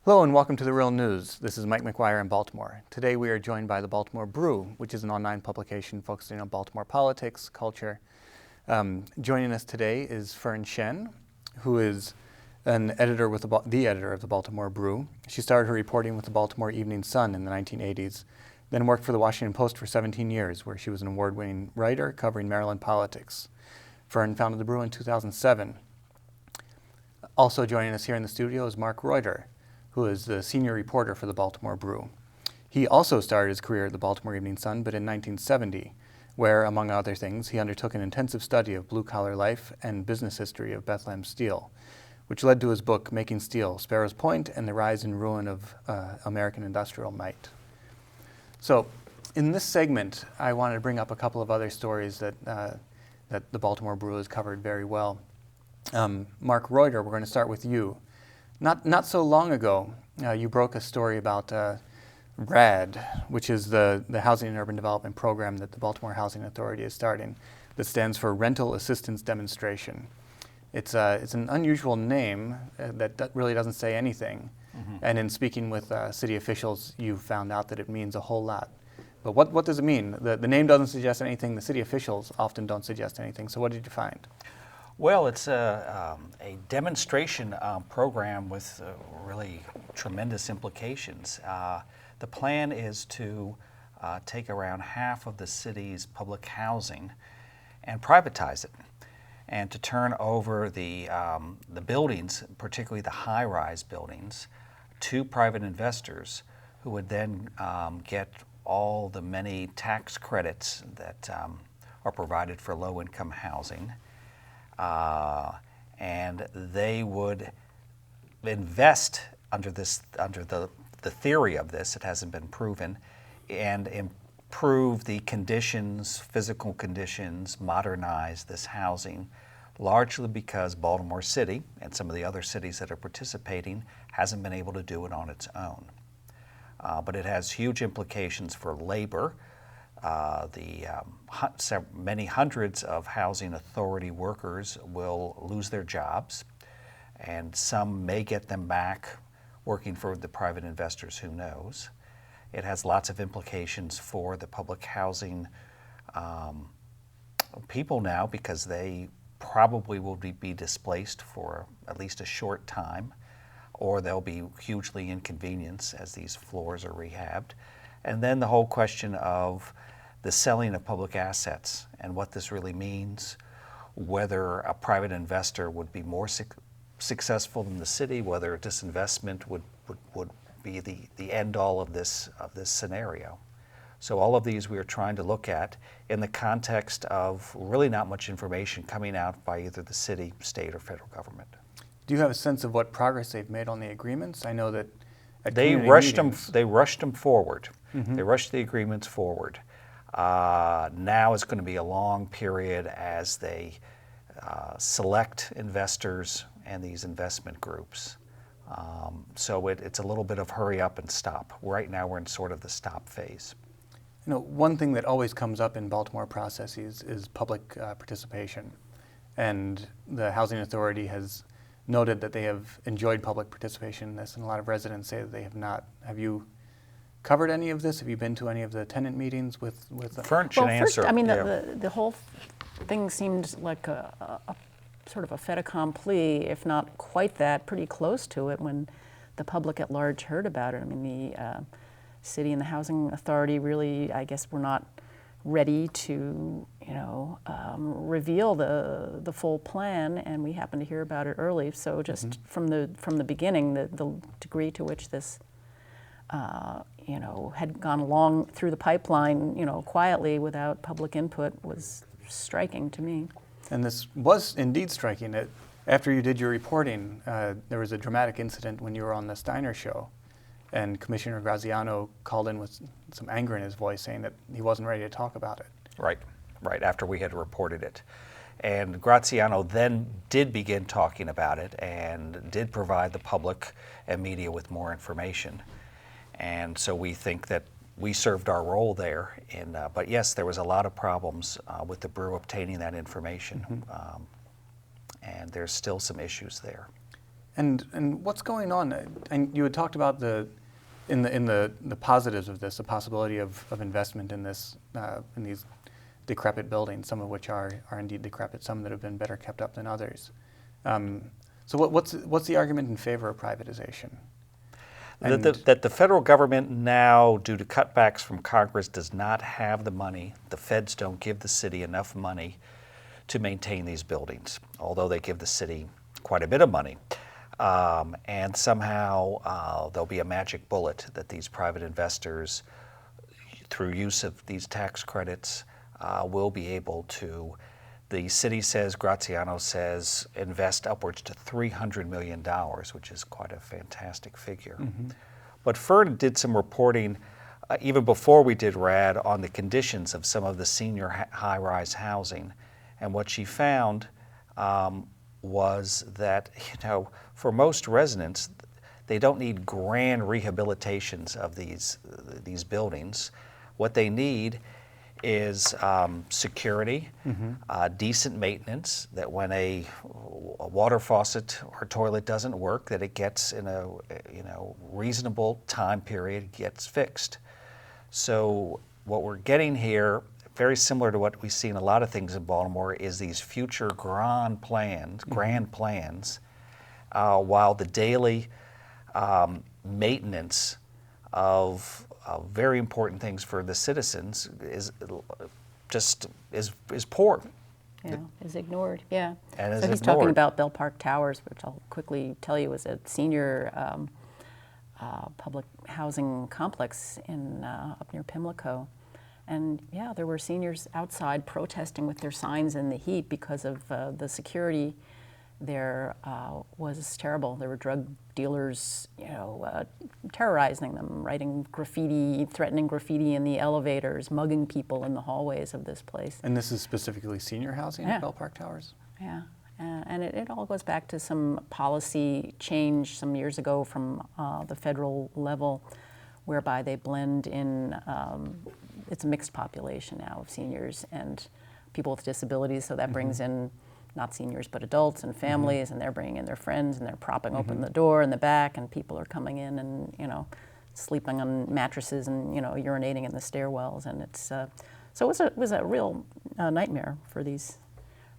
Hello and welcome to The Real News. This is Mike McGuire in Baltimore. Today we are joined by the Baltimore Brew, which is an online publication focusing on Baltimore politics, culture. Joining us today is Fern Shen, who is an editor with the editor of the Baltimore Brew. She started her reporting with the Baltimore Evening Sun in the 1980s, then worked for the Washington Post for 17 years, where she was an award-winning writer covering Maryland politics. Fern founded the Brew in 2007. Also joining us here in the studio is Mark Reutter, who is the senior reporter for the Baltimore Brew. He also started his career at the Baltimore Evening Sun, but in 1970, where, among other things, he undertook an intensive study of blue-collar life and business history of Bethlehem Steel, which led to his book, Making Steel, Sparrows Point and the Rise and Ruin of American Industrial Might. So, in this segment, I wanted to bring up a couple of other stories that the Baltimore Brew has covered very well. Mark Reutter, we're going to start with you. Not so long ago, you broke a story about RAD, which is the Housing and Urban Development Program that the Baltimore Housing Authority is starting, that stands for Rental Assistance Demonstration. It's an unusual name that really doesn't say anything. Mm-hmm. And in speaking with city officials, you found out that it means a whole lot. But what does it mean? The name doesn't suggest anything. The city officials often don't suggest anything. So what did you find? Well, it's a demonstration program with really tremendous implications. The plan is to take around half of the city's public housing and privatize it, and to turn over the buildings, particularly the high-rise buildings, to private investors who would then get all the many tax credits that are provided for low-income housing. And they would invest under the theory of this, it hasn't been proven, and improve the conditions, physical conditions, modernize this housing, largely because Baltimore City and some of the other cities that are participating hasn't been able to do it on its own. But it has huge implications for labor. Many hundreds of housing authority workers will lose their jobs, and some may get them back working for the private investors, who knows. It has lots of implications for the public housing people now, because they probably will be displaced for at least a short time, or they'll be hugely inconvenienced as these floors are rehabbed. And then the whole question of the selling of public assets and what this really means, whether a private investor would be more successful than the city, whether disinvestment would be the end all of this scenario. So all of these we are trying to look at in the context of really not much information coming out by either the city, state, or federal government. Do you have a sense of what progress they've made on the agreements? I know that they rushed them forward. Mm-hmm. They rushed the agreements forward. Now it's going to be a long period as they select investors and these investment groups. So it's a little bit of hurry up and stop. Right now we're in sort of the stop phase. You know, one thing that always comes up in Baltimore processes is public participation. And the Housing Authority has noted that they have enjoyed public participation in this, and a lot of residents say that they have not. Have you covered any of this? Have you been to any of the tenant meetings with Fern should answer. First, I mean, the whole thing seemed like a sort of a fait accompli, if not quite that, pretty close to it when the public at large heard about it. I mean, the city and the Housing Authority really, I guess, were not ready to, reveal the full plan, and we happened to hear about it early. So just Mm-hmm. from the beginning, the degree to which this had gone along through the pipeline, quietly without public input was striking to me. And this was indeed striking. After you did your reporting, there was a dramatic incident when you were on the Steiner show, and Commissioner Graziano called in with some anger in his voice, saying that he wasn't ready to talk about it. Right, after we had reported it. And Graziano then did begin talking about it and did provide the public and media with more information. And so we think that we served our role there. But yes, there was a lot of problems with the Brew obtaining that information. And there's still some issues there. And what's going on? And you had talked about the positives of this, the possibility of investment in this in these decrepit buildings, some of which are indeed decrepit, some that have been better kept up than others. So what's the argument in favor of privatization? That the federal government now, due to cutbacks from Congress, does not have the money. The feds don't give the city enough money to maintain these buildings, although they give the city quite a bit of money. And somehow there'll be a magic bullet that these private investors, through use of these tax credits, will be able to, the city says, Graziano says, invest upwards to $300 million, which is quite a fantastic figure. Mm-hmm. But Fern did some reporting even before we did RAD on the conditions of some of the senior high-rise housing. And what she found was that, for most residents, they don't need grand rehabilitations of these buildings. What they need is security, mm-hmm. Decent maintenance, that when a water faucet or toilet doesn't work, that it gets in a reasonable time period gets fixed. So what we're getting here, very similar to what we see in a lot of things in Baltimore, is these future grand plans, while the daily maintenance of very important things for the citizens is poor. Yeah, is ignored. Yeah. And so he's talking about Bell Park Towers, which I'll quickly tell you is a senior public housing complex in up near Pimlico. And yeah, there were seniors outside protesting with their signs in the heat because of the security there was terrible. There were drug dealers, terrorizing them, writing graffiti, threatening graffiti in the elevators, mugging people in the hallways of this place. And this is specifically senior housing at Bell Park Towers? Yeah. And it all goes back to some policy change some years ago from the federal level, whereby they blend in, it's a mixed population now of seniors and people with disabilities, so that mm-hmm. brings in not seniors but adults and families, mm-hmm. and they're bringing in their friends and they're propping mm-hmm. open the door in the back, and people are coming in and sleeping on mattresses and urinating in the stairwells, and it's so it was a real nightmare for these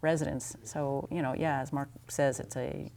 residents. So as Mark says, it's a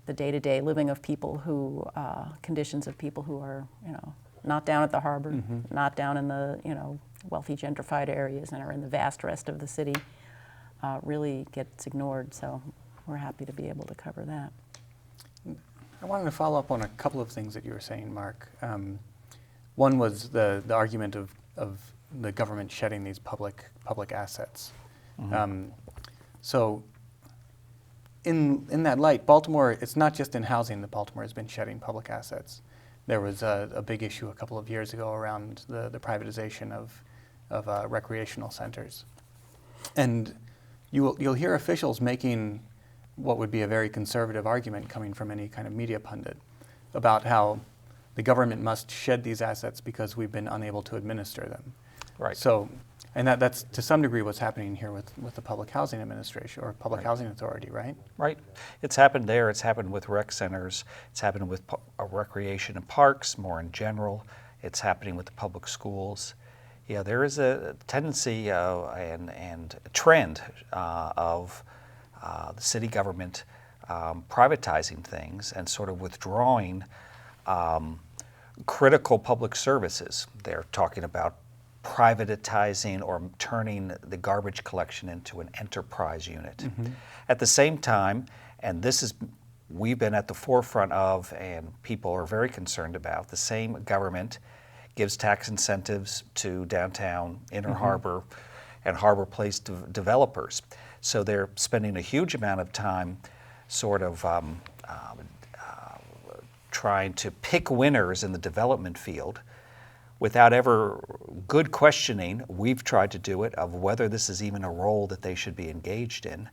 the day-to-day living of people who conditions of people who are not down at the harbor, mm-hmm. not down in the wealthy gentrified areas, and are in the vast rest of the city. Really gets ignored, so we're happy to be able to cover that. I wanted to follow up on a couple of things that you were saying, Mark. One was the argument of the government shedding these public assets. Mm-hmm. So in that light, Baltimore, it's not just in housing that Baltimore has been shedding public assets. There was a big issue a couple of years ago around the privatization of recreational centers. And you'll hear officials making what would be a very conservative argument coming from any kind of media pundit about how the government must shed these assets because we've been unable to administer them. Right. So, and that's to some degree what's happening here with the Public Housing Administration or Public Housing Authority, right? Right. It's happened there. It's happened with rec centers. It's happened with recreation and parks more in general. It's happening with the public schools. Yeah, there is a tendency and a trend of the city government privatizing things and sort of withdrawing critical public services. They're talking about privatizing or turning the garbage collection into an enterprise unit. Mm-hmm. At the same time, and we've been at the forefront of, and people are very concerned about, the same government gives tax incentives to downtown, Inner mm-hmm. Harbor, and Harbor Place developers. So they're spending a huge amount of time sort of trying to pick winners in the development field without ever good questioning, we've tried to do it, of whether this is even a role that they should be engaged in.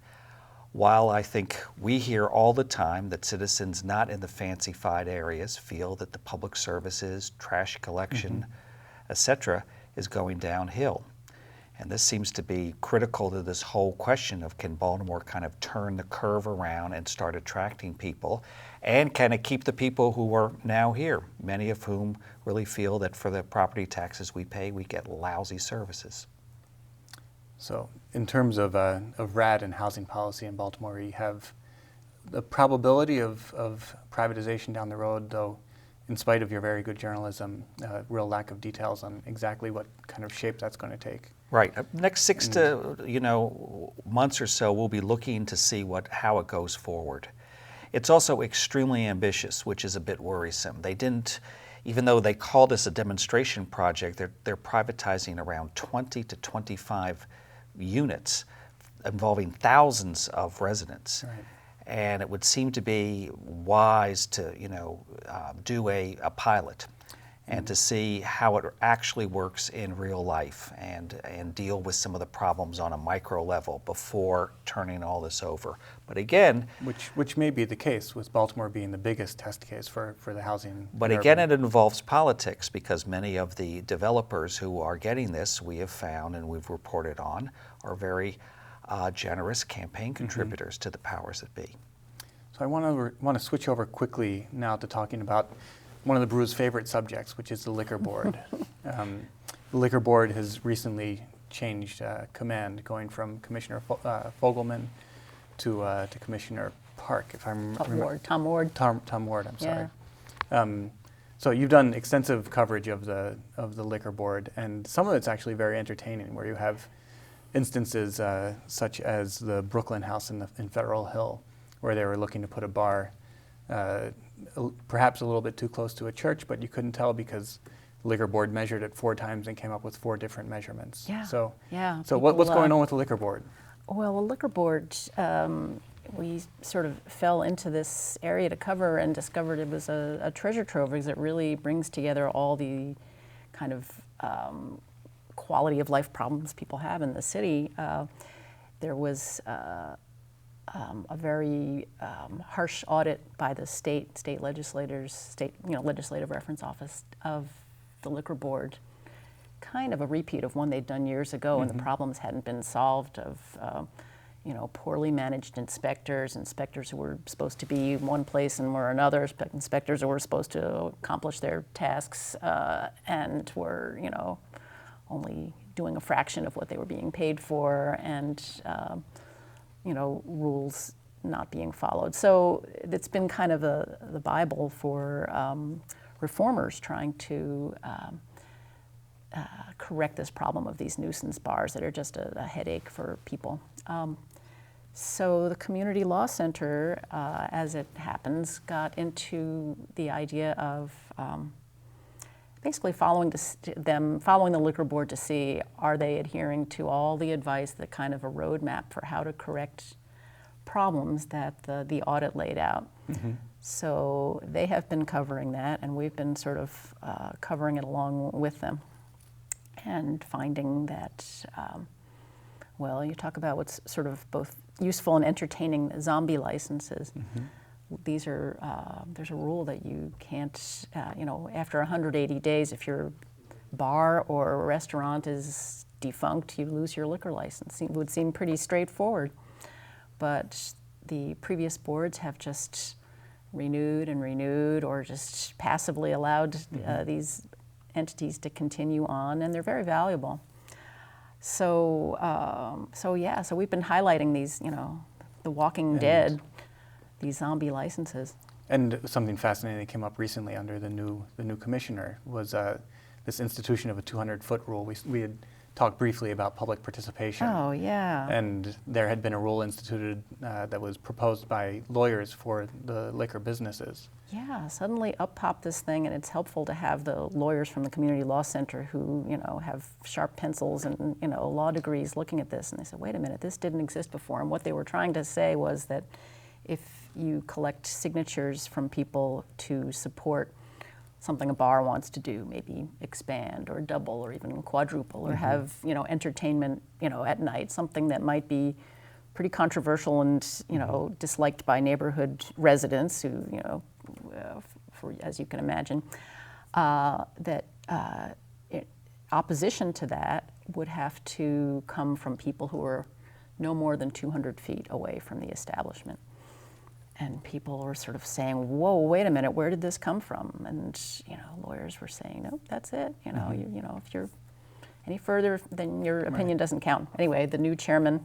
While I think we hear all the time that citizens not in the fancified areas feel that the public services, trash collection, mm-hmm. etc., is going downhill. And this seems to be critical to this whole question of, can Baltimore kind of turn the curve around and start attracting people? And can it keep the people who are now here, many of whom really feel that for the property taxes we pay, we get lousy services? So in terms of RAD and housing policy in Baltimore, you have the probability of privatization down the road, though in spite of your very good journalism, real lack of details on exactly what kind of shape that's going to take. Right. Next 6 to months or so, we'll be looking to see how it goes forward. It's also extremely ambitious, which is a bit worrisome. They didn't, even though they call this a demonstration project, they're privatizing around 20 to 25 units involving thousands of residents. Right. And it would seem to be wise to, do a pilot and to see how it actually works in real life and deal with some of the problems on a micro level before turning all this over. But again, which may be the case, with Baltimore being the biggest test case for the housing. But again, it involves politics, because many of the developers who are getting this, we have found and we've reported on, are very generous campaign contributors to the powers that be. So I want to switch over quickly now to talking about one of the Brew's favorite subjects, which is the Liquor Board. The Liquor Board has recently changed command, going from Commissioner Fogelman to Commissioner Park, if I'm Tom Ward. Tom Ward, I'm sorry. Yeah. So you've done extensive coverage of the Liquor Board, and some of it's actually very entertaining, where you have instances such as the Brooklyn House in Federal Hill, where they were looking to put a bar perhaps a little bit too close to a church, but you couldn't tell because the Liquor Board measured it 4 times and came up with 4 different measurements. Yeah. So People, what's going on with the Liquor Board? Well, the Liquor Board, we sort of fell into this area to cover and discovered it was a treasure trove, because it really brings together all the kind of quality of life problems people have in the city. There was a very harsh audit by the state legislators, legislative reference office of the Liquor Board, kind of a repeat of one they'd done years ago, and the problems hadn't been solved, of poorly managed inspectors who were supposed to be one place and were another, inspectors who were supposed to accomplish their tasks and were, only doing a fraction of what they were being paid for, and rules not being followed. So it's been kind of the Bible for reformers trying to correct this problem of these nuisance bars that are just a headache for people. So the Community Law Center, as it happens, got into the idea of basically following the Liquor Board to see, are they adhering to all the advice, that kind of a roadmap for how to correct problems that the audit laid out. So they have been covering that, and we've been sort of covering it along with them, and finding that, you talk about what's sort of both useful and entertaining, zombie licenses. These are, there's a rule that you can't, after 180 days, if your bar or restaurant is defunct, you lose your liquor license. It would seem pretty straightforward. But the previous boards have just renewed and renewed, or just passively allowed these entities to continue on, and they're very valuable. So we've been highlighting these, the Walking Dead, these zombie licenses. And something fascinating that came up recently under the new commissioner was this institution of a 200-foot rule. We had talked briefly about public participation. Oh, yeah. And there had been a rule instituted that was proposed by lawyers for the liquor businesses. Yeah, suddenly up popped this thing, and it's helpful to have the lawyers from the Community Law Center who, have sharp pencils and, law degrees looking at this. And they said, wait a minute, this didn't exist before. And what they were trying to say was that if you collect signatures from people to support something a bar wants to do, maybe expand or double or even quadruple, or have, entertainment, at night, something that might be pretty controversial and, disliked by neighborhood residents who, as you can imagine, that opposition to that would have to come from people who are no more than 200 feet away from the establishment. And people were sort of saying, whoa, wait a minute, where did this come from? And, lawyers were saying, nope, that's it. If you're any further, then your opinion doesn't count. Anyway, the new chairman,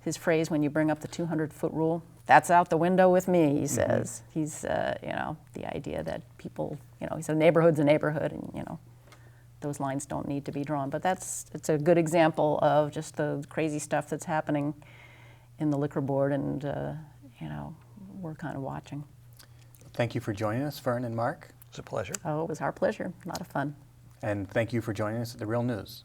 his phrase, when you bring up the 200-foot rule, that's out the window with me, he says. He's, the idea that people, he said a neighborhood's a neighborhood, and, those lines don't need to be drawn. But it's a good example of just the crazy stuff that's happening in the liquor board, and, we're kind of watching. Thank you for joining us, Fern and Mark. It's a pleasure. Oh, it was our pleasure. A lot of fun. And thank you for joining us at The Real News.